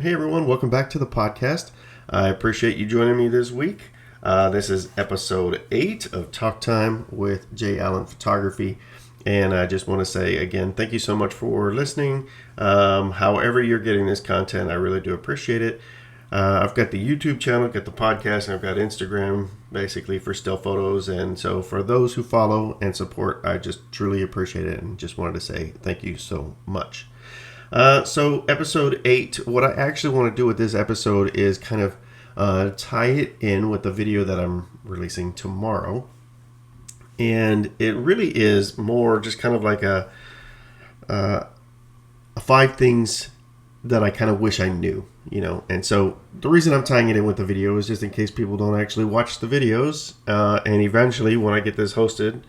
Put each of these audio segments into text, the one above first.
Hey everyone, welcome back to the podcast. I appreciate you joining me this week. This is episode 8 of Talk Time with J. Allen Photography. And I just want to say again, thank you so much for listening. However you're getting this content, I really do appreciate it. I've got the YouTube channel, got the podcast, and I've got Instagram basically for still photos. And so for those who follow and support, I just truly appreciate it and just wanted to say thank you so much. So episode 8, what I actually want to do with this episode is kind of tie it in with the video that I'm releasing tomorrow. And it really is more just kind of like a 5 things that I kind of wish I knew, And so the reason I'm tying it in with the video is just in case people don't actually watch the videos. And eventually when I get this hosted,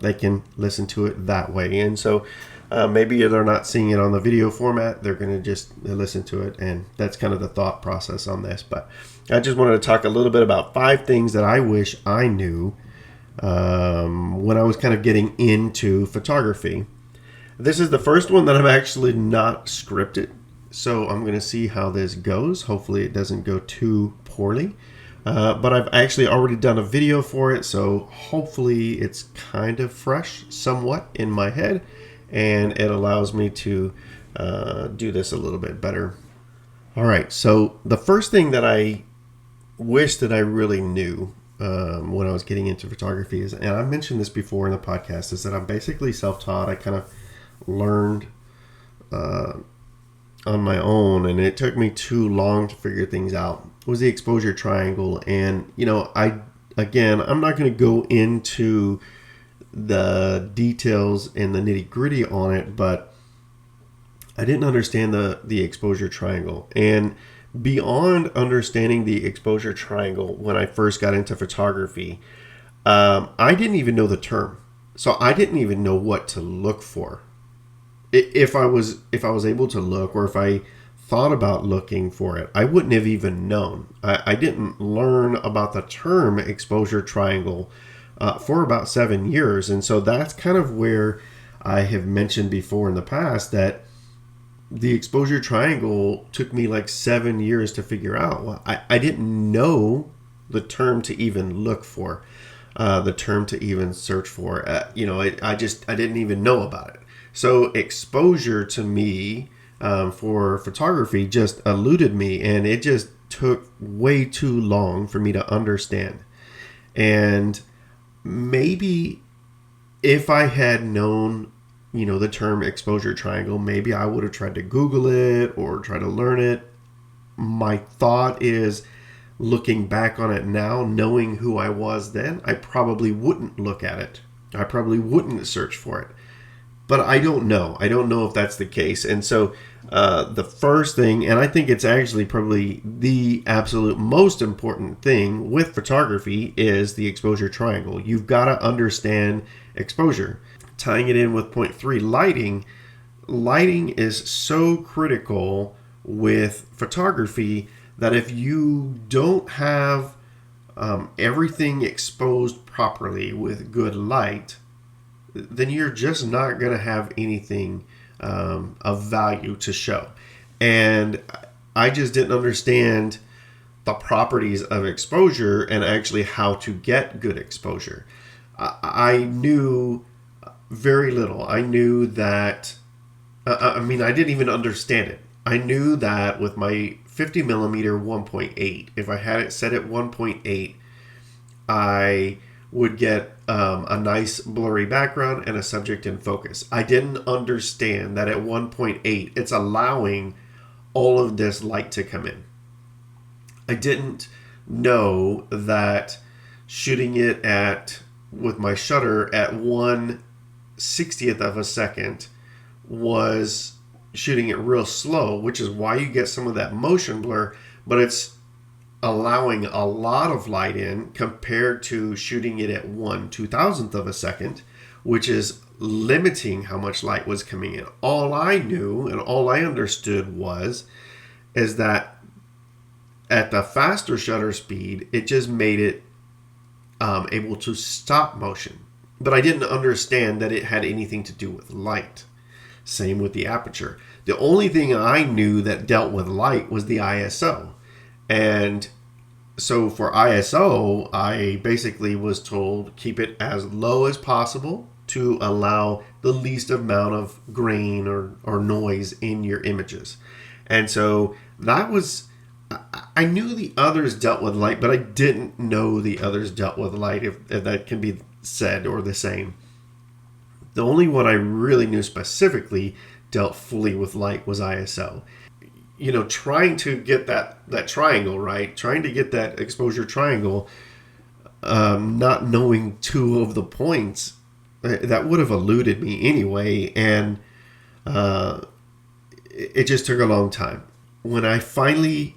they can listen to it that way. And so maybe they're not seeing it on the video format. They're going to just listen to it. And that's kind of the thought process on this. But I just wanted to talk a little bit about 5 things that I wish I knew when I was kind of getting into photography. This is the first one that I'm actually not scripted. So I'm going to see how this goes. Hopefully it doesn't go too poorly. But I've actually already done a video for it. So hopefully it's kind of fresh somewhat in my head. And it allows me to do this a little bit better. All right, so the first thing that I wish that I really knew when I was getting into photography is, and I mentioned this before in the podcast, is that I'm basically self-taught. I kind of learned on my own, and it took me too long to figure things out, was the exposure triangle. And, I'm not going to go into the details and the nitty gritty on it, but I didn't understand the exposure triangle. And beyond understanding the exposure triangle, when I first got into photography, I didn't even know the term. So I didn't even know what to look for. If I was able to look, or if I thought about looking for it, I wouldn't have even known. I didn't learn about the term exposure triangle for about 7 years. And so that's kind of where I have mentioned before in the past that the exposure triangle took me like 7 years to figure out. Well, I didn't know the term to even look for, the term to even search for. I didn't even know about it. So exposure to me for photography just eluded me, and it just took way too long for me to understand. And maybe if I had known, the term exposure triangle, maybe I would have tried to Google it or try to learn it. My thought is, looking back on it now, knowing who I was then, I probably wouldn't look at it. I probably wouldn't search for it. But I don't know. I don't know if that's the case. And so the first thing, and I think it's actually probably the absolute most important thing with photography, is the exposure triangle. You've got to understand exposure. Tying it in with point 3, lighting. Lighting is so critical with photography that if you don't have everything exposed properly with good light, then you're just not going to have anything of value to show. And I just didn't understand the properties of exposure and actually how to get good exposure. I knew very little. I knew that, I didn't even understand it. I knew that with my 50 millimeter 1.8, if I had it set at 1.8, I would get a nice blurry background and a subject in focus. I didn't understand that at 1.8, it's allowing all of this light to come in. I didn't know that shooting it with my shutter at 1/60th of a second was shooting it real slow, which is why you get some of that motion blur, but it's allowing a lot of light in compared to shooting it at 1/2000th of a second, which is limiting how much light was coming in. All I knew and all I understood is that at the faster shutter speed, it just made it able to stop motion. But I didn't understand that it had anything to do with light. Same with the aperture. The only thing I knew that dealt with light was the ISO. And so for ISO, I basically was told keep it as low as possible to allow the least amount of grain or noise in your images. And so that was, I knew the others dealt with light, but I didn't know the others dealt with light, if that can be said, or the same. The only one I really knew specifically dealt fully with light was ISO. You know, trying to get that triangle right, trying to get that exposure triangle, not knowing two of the points, that would have eluded me anyway, and it just took a long time. When I finally,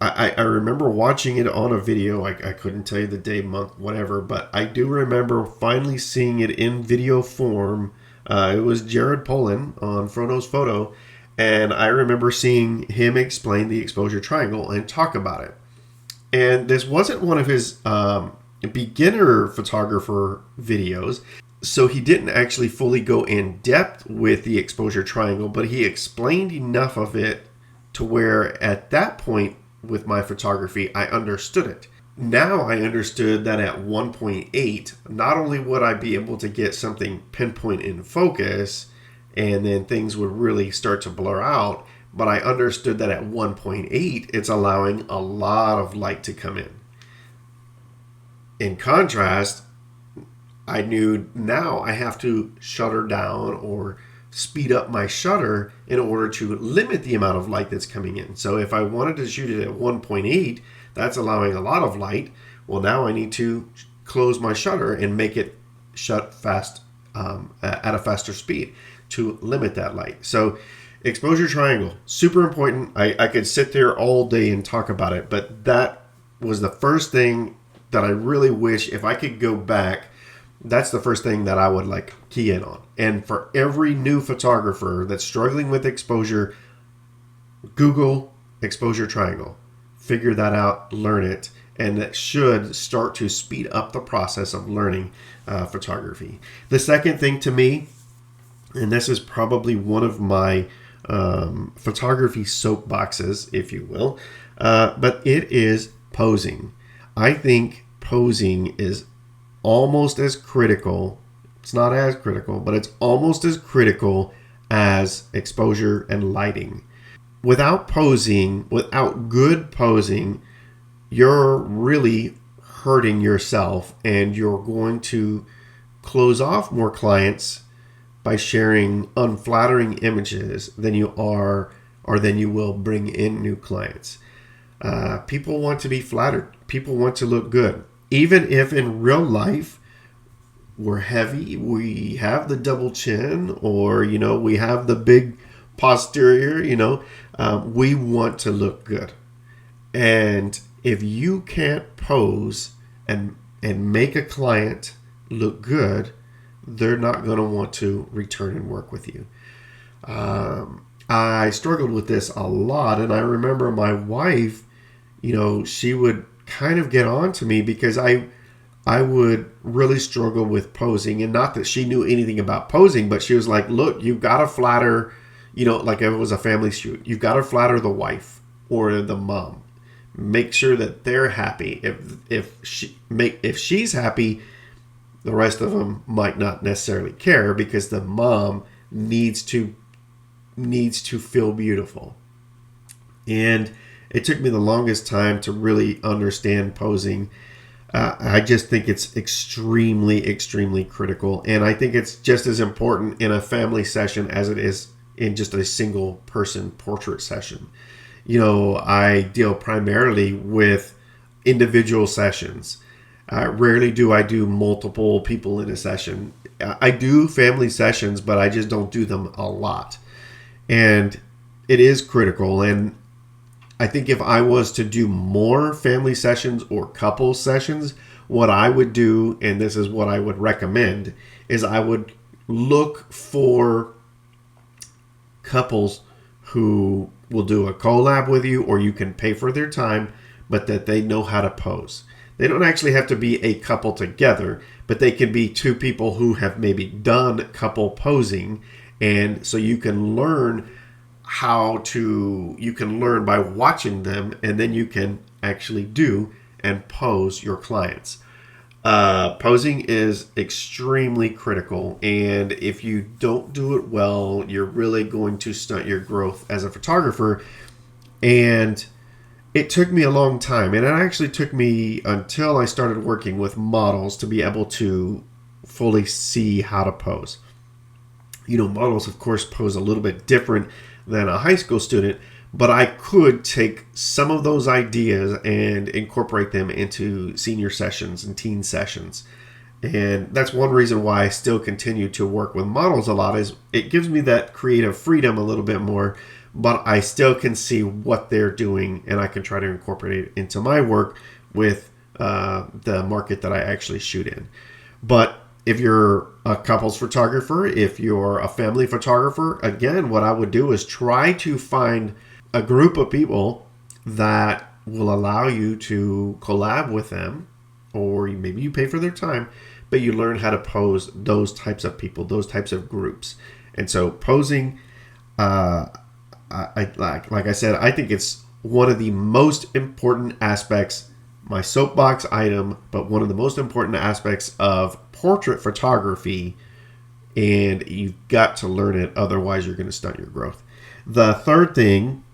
I remember watching it on a video. I couldn't tell you the day, month, whatever, but I do remember finally seeing it in video form. It was Jared Polin on Frono's Photo, and I remember seeing him explain the exposure triangle and talk about it. And this wasn't one of his beginner photographer videos, so he didn't actually fully go in depth with the exposure triangle, but he explained enough of it to where at that point with my photography, I understood it. Now I understood that at 1.8, not only would I be able to get something pinpoint in focus, and then things would really start to blur out, but I understood that at 1.8, it's allowing a lot of light to come in. In contrast, I knew now I have to shutter down or speed up my shutter in order to limit the amount of light that's coming in. So if I wanted to shoot it at 1.8, that's allowing a lot of light. Well, now I need to close my shutter and make it shut fast at a faster speed to limit that light. So exposure triangle, super important. I could sit there all day and talk about it, but that was the first thing that I really wish, if I could go back, that's the first thing that I would like key in on. And for every new photographer that's struggling with exposure, Google exposure triangle. Figure that out, learn it, and that should start to speed up the process of learning photography. The second thing to me, and this is probably one of my photography soapboxes, if you will, but it is posing. I think posing is almost as critical. It's not as critical, but it's almost as critical as exposure and lighting. Without posing, without good posing, you're really hurting yourself, and you're going to close off more clients by sharing unflattering images than you are, or than you will bring in new clients. People want to be flattered. People want to look good. Even if in real life we're heavy, we have the double chin, or, you know, we have the big posterior, you know, we want to look good. And if you can't pose and make a client look good, they're not going to want to return and work with you. I struggled with this a lot, and I remember my wife, you know, she would kind of get on to me because I would really struggle with posing. And not that she knew anything about posing, but she was like, look, you've got to flatter, you know, like if it was a family shoot, you've got to flatter the wife or the mom. Make sure that they're happy. If she's happy, the rest of them might not necessarily care, because the mom needs to feel beautiful. And it took me the longest time to really understand posing. I just think it's extremely, extremely critical. And I think it's just as important in a family session as it is in just a single person portrait session. You know, I deal primarily with individual sessions. Rarely do I do multiple people in a session. I do family sessions, but I just don't do them a lot. And it is critical. And I think if I was to do more family sessions or couple sessions, what I would do, and this is what I would recommend, is I would look for couples who will do a collab with you, or you can pay for their time, but that they know how to pose. They don't actually have to be a couple together, but they can be two people who have maybe done couple posing, And so you can learn you can learn by watching them, and then you can actually do and pose your clients. Posing is extremely critical, and if you don't do it well, you're really going to stunt your growth as a photographer. And it took me a long time, and it actually took me until I started working with models to be able to fully see how to pose. Models, of course, pose a little bit different than a high school student, but I could take some of those ideas and incorporate them into senior sessions and teen sessions. And that's one reason why I still continue to work with models a lot, is it gives me that creative freedom a little bit more, but I still can see what they're doing, and I can try to incorporate it into my work with the market that I actually shoot in. But if you're a couples photographer, if you're a family photographer, again, what I would do is try to find a group of people that will allow you to collab with them, or maybe you pay for their time, but you learn how to pose those types of people, those types of groups. And so posing, like I said, I think it's one of the most important aspects, my soapbox item, but one of the most important aspects of portrait photography, and you've got to learn it, otherwise you're going to stunt your growth. The third thing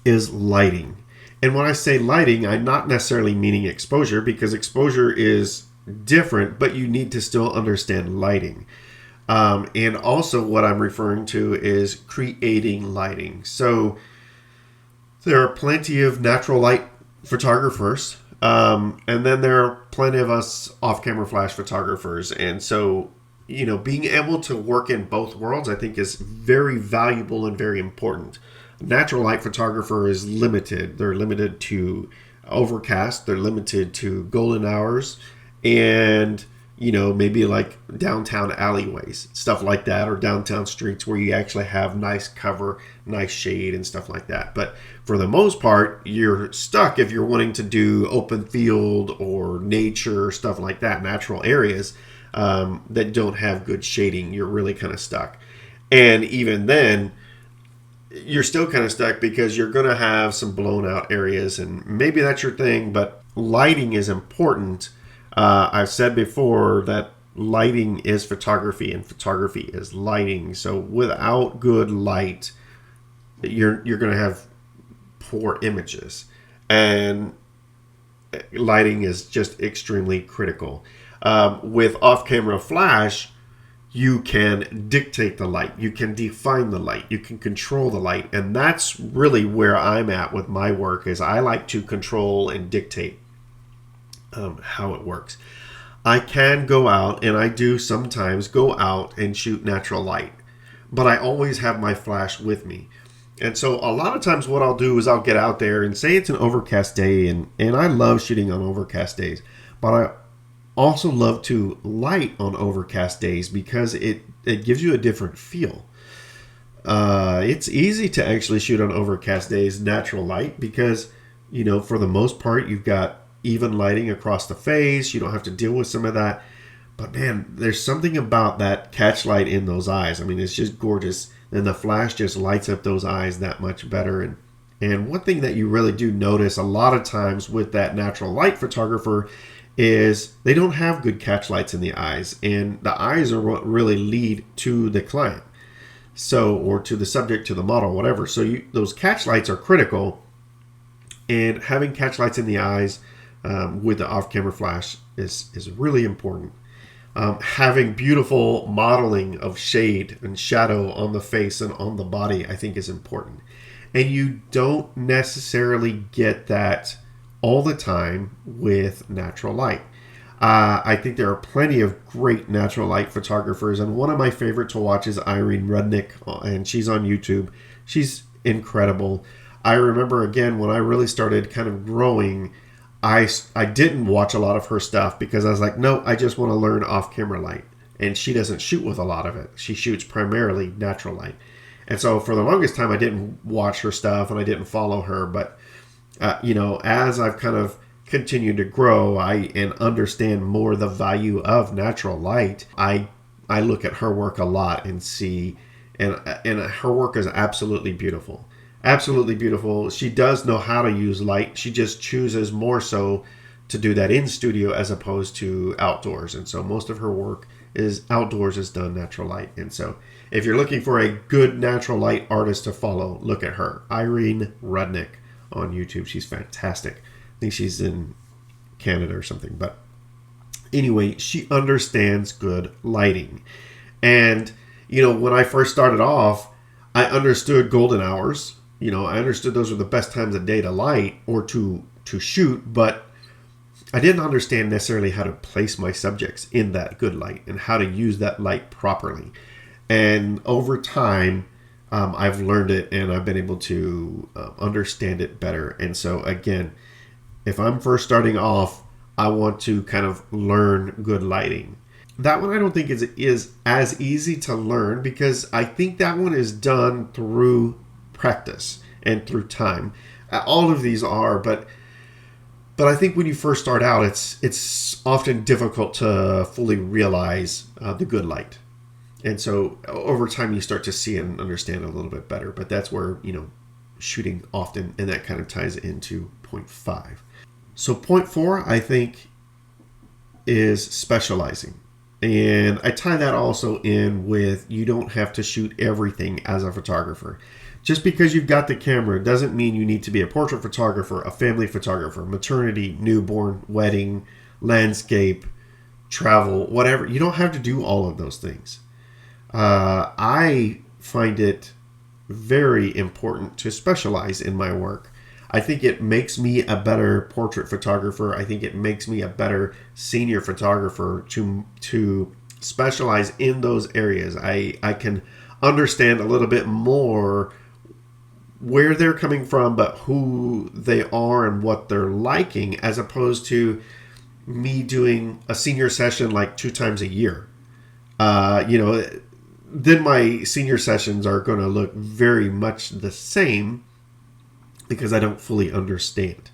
is lighting. And when I say lighting, I'm not necessarily meaning exposure, because exposure is different, but you need to still understand lighting. And also what I'm referring to is creating lighting. So there are plenty of natural light photographers, and then there are plenty of us off-camera flash photographers. And so, being able to work in both worlds, I think, is very valuable and very important. Natural light photographer is limited. They're limited to overcast. They're limited to golden hours, and maybe like downtown alleyways, stuff like that, or downtown streets where you actually have nice cover, nice shade, and stuff like that. But for the most part, you're stuck if you're wanting to do open field or nature, stuff like that, natural areas that don't have good shading. You're really kind of stuck. And even then, you're still kind of stuck because you're going to have some blown out areas, and maybe that's your thing, but lighting is important. I've said before that lighting is photography and photography is lighting. So without good light, you're going to have poor images, and lighting is just extremely critical. With off-camera flash, you can dictate the light, you can define the light, you can control the light, and that's really where I'm at with my work. Is I like to control and dictate how it works. I can go out, and I do sometimes go out and shoot natural light, but I always have my flash with me. And so a lot of times what I'll do is I'll get out there and say it's an overcast day, and I love shooting on overcast days, but I also love to light on overcast days because it gives you a different feel. It's easy to actually shoot on overcast days natural light because, for the most part, you've got even lighting across the face. You don't have to deal with some of that. But man, there's something about that catch light in those eyes. I mean, it's just gorgeous. And the flash just lights up those eyes that much better. And one thing that you really do notice a lot of times with that natural light photographer is they don't have good catch lights in the eyes. And the eyes are what really lead to the client. So, or to the subject, to the model, whatever. So those catch lights are critical. And having catch lights in the eyes with the off-camera flash is really important. Having beautiful modeling of shade and shadow on the face and on the body, I think, is important. And you don't necessarily get that all the time with natural light. I think there are plenty of great natural light photographers, and one of my favorite to watch is Irene Rudnick, and she's on YouTube. She's incredible. I remember, again, when I really started kind of growing, I didn't watch a lot of her stuff because I was like, no, I just want to learn off-camera light. And she doesn't shoot with a lot of it. She shoots primarily natural light. And so for the longest time, I didn't watch her stuff and I didn't follow her. But, as I've kind of continued to grow and understand more the value of natural light, I I look at her work a lot and see, and her work is absolutely beautiful. Absolutely beautiful. She does know how to use light. She just chooses more so to do that in studio as opposed to outdoors. And so most of her work is outdoors, is done natural light. And so if you're looking for a good natural light artist to follow, look at her. Irene Rudnick on YouTube. She's fantastic. I think she's in Canada or something. But anyway, she understands good lighting. And, when I first started off, I understood golden hours. I understood those were the best times of day to light or to shoot, but I didn't understand necessarily how to place my subjects in that good light and how to use that light properly. And over time, I've learned it and I've been able to understand it better. And so again, if I'm first starting off, I want to kind of learn good lighting. That one I don't think is as easy to learn because I think that one is done through practice and through time. All of these are, but I think when you first start out, it's often difficult to fully realize the good light. And so over time, you start to see and understand a little bit better. But that's where, shooting often, and that kind of ties into point 5. So point 4, I think, is specializing. And I tie that also in with you don't have to shoot everything as a photographer. Just because you've got the camera doesn't mean you need to be a portrait photographer, a family photographer, maternity, newborn, wedding, landscape, travel, whatever. You don't have to do all of those things. I find it very important to specialize in my work. I think it makes me a better portrait photographer. I think it makes me a better senior photographer to specialize in those areas. I can understand a little bit more where they're coming from, but who they are and what they're liking, as opposed to me doing a senior session like 2 times a year. Then my senior sessions are going to look very much the same because I don't fully understand.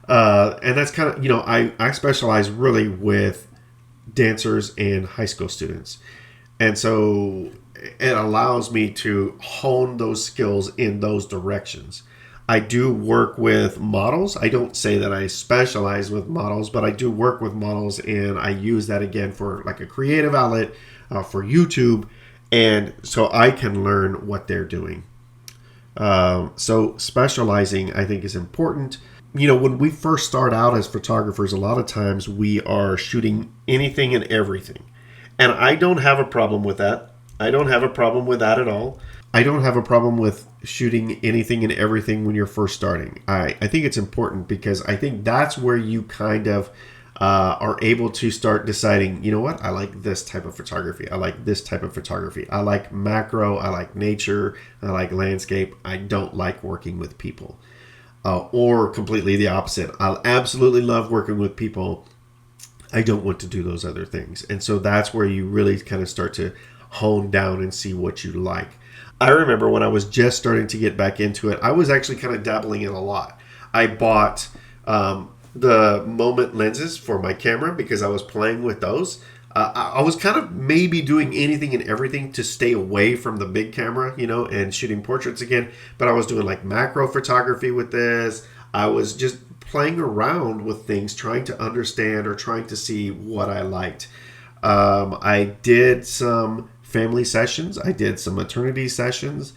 And that's kind of, I specialize really with dancers and high school students. And so it allows me to hone those skills in those directions. I do work with models. I don't say that I specialize with models, but I do work with models, and I use that again for like a creative outlet for YouTube. And so I can learn what they're doing. So specializing, I think, is important. When we first start out as photographers, a lot of times we are shooting anything and everything. And I don't have a problem with that. I don't have a problem with that at all. I don't have a problem with shooting anything and everything when you're first starting. I think it's important because I think that's where you kind of are able to start deciding, what? I like this type of photography. I like this type of photography. I like macro. I like nature. I like landscape. I don't like working with people. Or completely the opposite. I absolutely love working with people. I don't want to do those other things. And so that's where you really kind of start to hone down and see what you like. I remember when I was just starting to get back into it, I was actually kind of dabbling in a lot. I bought the Moment lenses for my camera because I was playing with those. I was kind of maybe doing anything and everything to stay away from the big camera, and shooting portraits again. But I was doing like macro photography with this. I was just playing around with things, trying to understand or trying to see what I liked. I did some family sessions. I did some maternity sessions.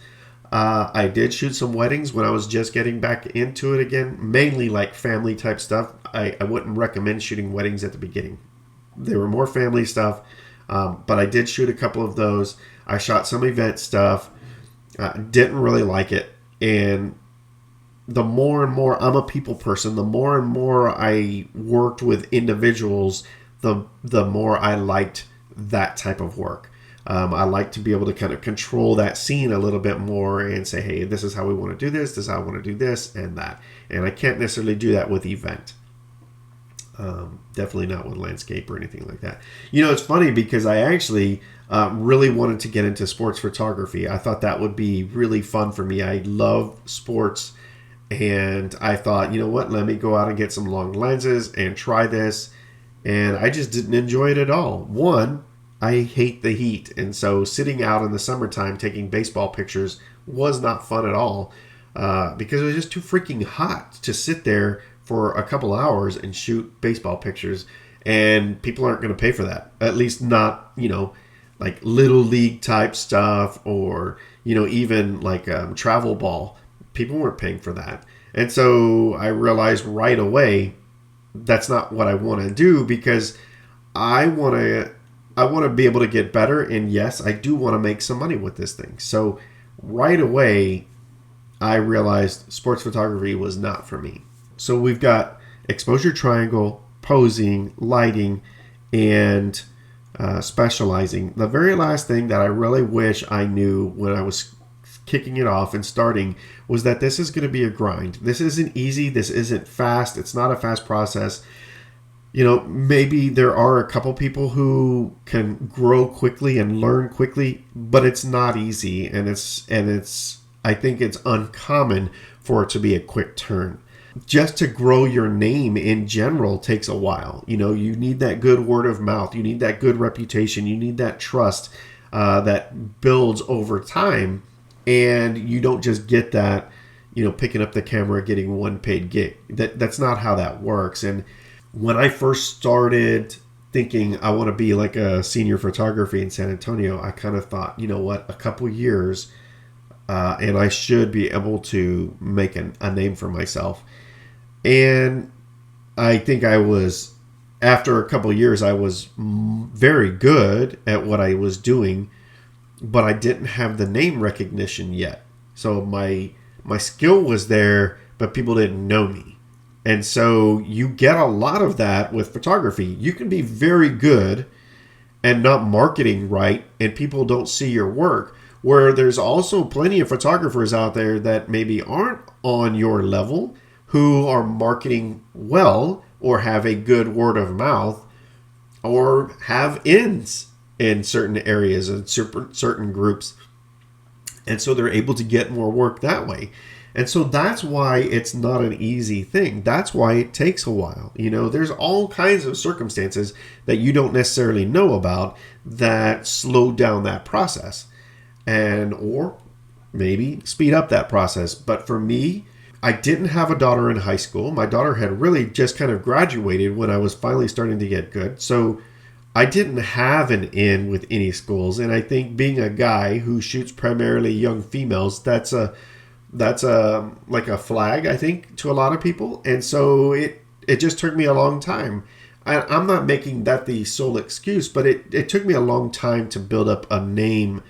I did shoot some weddings when I was just getting back into it again, mainly like family type stuff. I wouldn't recommend shooting weddings at the beginning. They were more family stuff, but I did shoot a couple of those. I shot some event stuff. Didn't really like it. And the more and more, I'm a people person, the more and more I worked with individuals, the more I liked that type of work. I like to be able to kind of control that scene a little bit more and say, hey, this is how we want to do this. This is how I want to do this and that. And I can't necessarily do that with event. Definitely not with landscape or anything like that. It's funny because I actually really wanted to get into sports photography. I thought that would be really fun for me. I love sports. And I thought, let me go out and get some long lenses and try this. And I just didn't enjoy it at all. One, I hate the heat. And so sitting out in the summertime taking baseball pictures was not fun at all, because it was just too freaking hot to sit there for a couple hours and shoot baseball pictures. And people aren't going to pay for that. At least not, like little league type stuff, or, even like travel ball. People weren't paying for that. And so I realized right away that's not what I want to do, because I want to be able to get better, and yes, I do want to make some money with this thing. So right away I realized sports photography was not for me. So we've got exposure triangle, posing, lighting, and specializing. The very last thing that I really wish I knew when I was kicking it off and starting was that this is going to be a grind. This isn't easy. This isn't fast. It's not a fast process. Maybe there are a couple people who can grow quickly and learn quickly, but it's not easy, and I think it's uncommon for it to be a quick turn. Just to grow your name in general takes a while. You need that good word of mouth. You need that good reputation. You need that trust that builds over time. And you don't just get that, picking up the camera, getting one paid gig. That's not how that works. And when I first started thinking I want to be like a senior photography in San Antonio, I kind of thought, a couple years and I should be able to make a name for myself. And I think after a couple years, I was very good at what I was doing, but I didn't have the name recognition yet. So my skill was there, but people didn't know me. And so you get a lot of that with photography. You can be very good and not marketing right, and people don't see your work. Where there's also plenty of photographers out there that maybe aren't on your level, who are marketing well, or have a good word of mouth, or have ins in certain areas and certain groups. And so they're able to get more work that way. And so that's why it's not an easy thing. That's why it takes a while. There's all kinds of circumstances that you don't necessarily know about that slow down that process, or maybe speed up that process. But for me, I didn't have a daughter in high school. My daughter had really just kind of graduated when I was finally starting to get good. So I didn't have an in with any schools. And I think being a guy who shoots primarily young females, that's like a flag, I think, to a lot of people. And so it just took me a long time. I'm not making that the sole excuse, but it took me a long time to build up a name,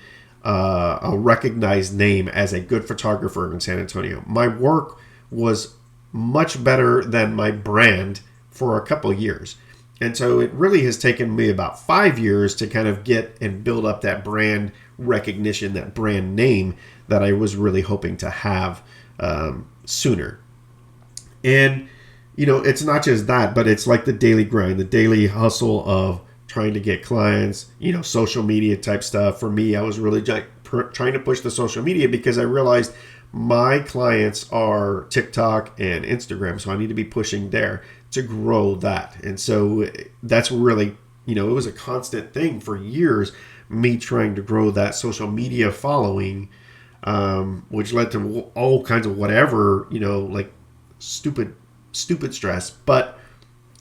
a recognized name as a good photographer in San Antonio. My work was much better than my brand for a couple of years. And so it really has taken me about 5 years to kind of get and build up that brand recognition, that brand name that I was really hoping to have sooner. And, it's not just that, but it's like the daily grind, the daily hustle of trying to get clients, social media type stuff. For me, I was really trying to push the social media because I realized my clients are TikTok and Instagram. So I need to be pushing there to grow that. And so that's really, it was a constant thing for years, me trying to grow that social media following, which led to all kinds of whatever, like stupid stress, but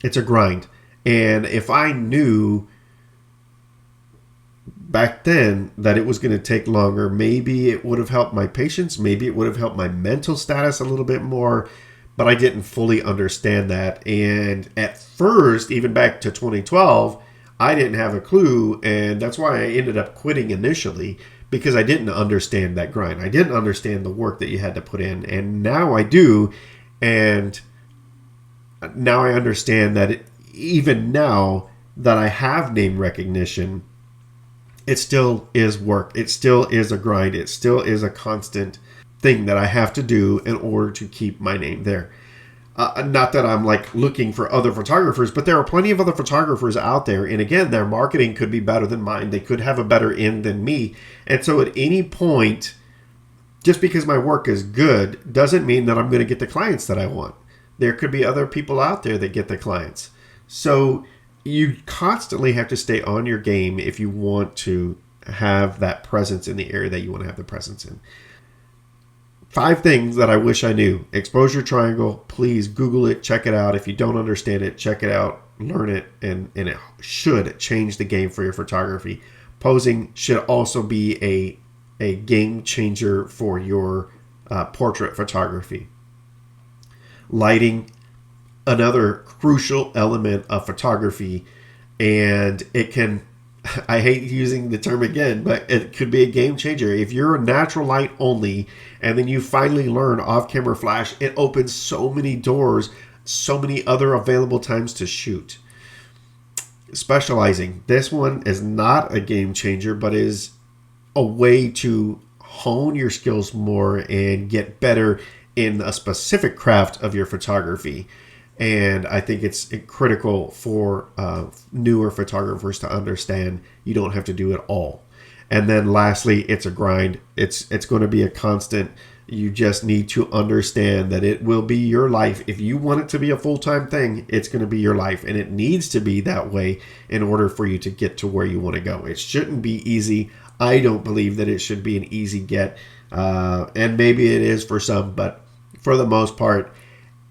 it's a grind. And if I knew back then that it was going to take longer, maybe it would have helped my patience, maybe it would have helped my mental status a little bit more, but I didn't fully understand that. And at first, even back to 2012, I didn't have a clue, and that's why I ended up quitting initially, because I didn't understand that grind. I didn't understand the work that you had to put in, and now I do. And now I understand that even now that I have name recognition, it still is work. It still is a grind. It still is a constant thing that I have to do in order to keep my name there. Not that I'm like looking for other photographers, but there are plenty of other photographers out there. And again, their marketing could be better than mine. They could have a better in than me. And so at any point, just because my work is good doesn't mean that I'm going to get the clients that I want. There could be other people out there that get the clients. So, you constantly have to stay on your game if you want to have that presence in the area that you want to have the presence in. 5 things that I wish I knew. Exposure triangle, please Google it, check it out. If you don't understand it, check it out, learn it, and it should change the game for your photography. Posing should also be a game changer for your portrait photography. Lighting, another crucial element of photography, and it can, I hate using the term again, but it could be a game changer. If you're a natural light only and then you finally learn off-camera flash, it opens so many doors, so many other available times to shoot. Specializing, this one is not a game changer, but is a way to hone your skills more and get better in a specific craft of your photography. And I think it's critical for newer photographers to understand you don't have to do it all. And then lastly, it's a grind. It's going to be a constant. You just need to understand that it will be your life. If you want it to be a full-time thing, it's going to be your life. And it needs to be that way in order for you to get to where you want to go. It shouldn't be easy. I don't believe that it should be an easy get. And maybe it is for some, but for the most part,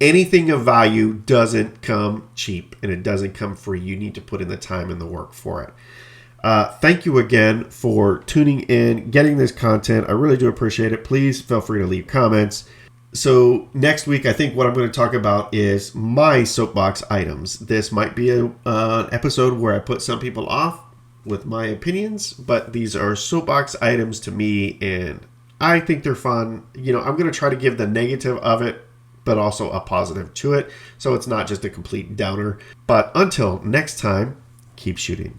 anything of value doesn't come cheap and it doesn't come free. You need to put in the time and the work for it. Thank you again for tuning in, getting this content. I really do appreciate it. Please feel free to leave comments. So next week, I think what I'm going to talk about is my soapbox items. This might be an episode where I put some people off with my opinions, but these are soapbox items to me, and I think they're fun. You know, I'm going to try to give the negative of it, but also a positive to it, so it's not just a complete downer. But until next time, keep shooting.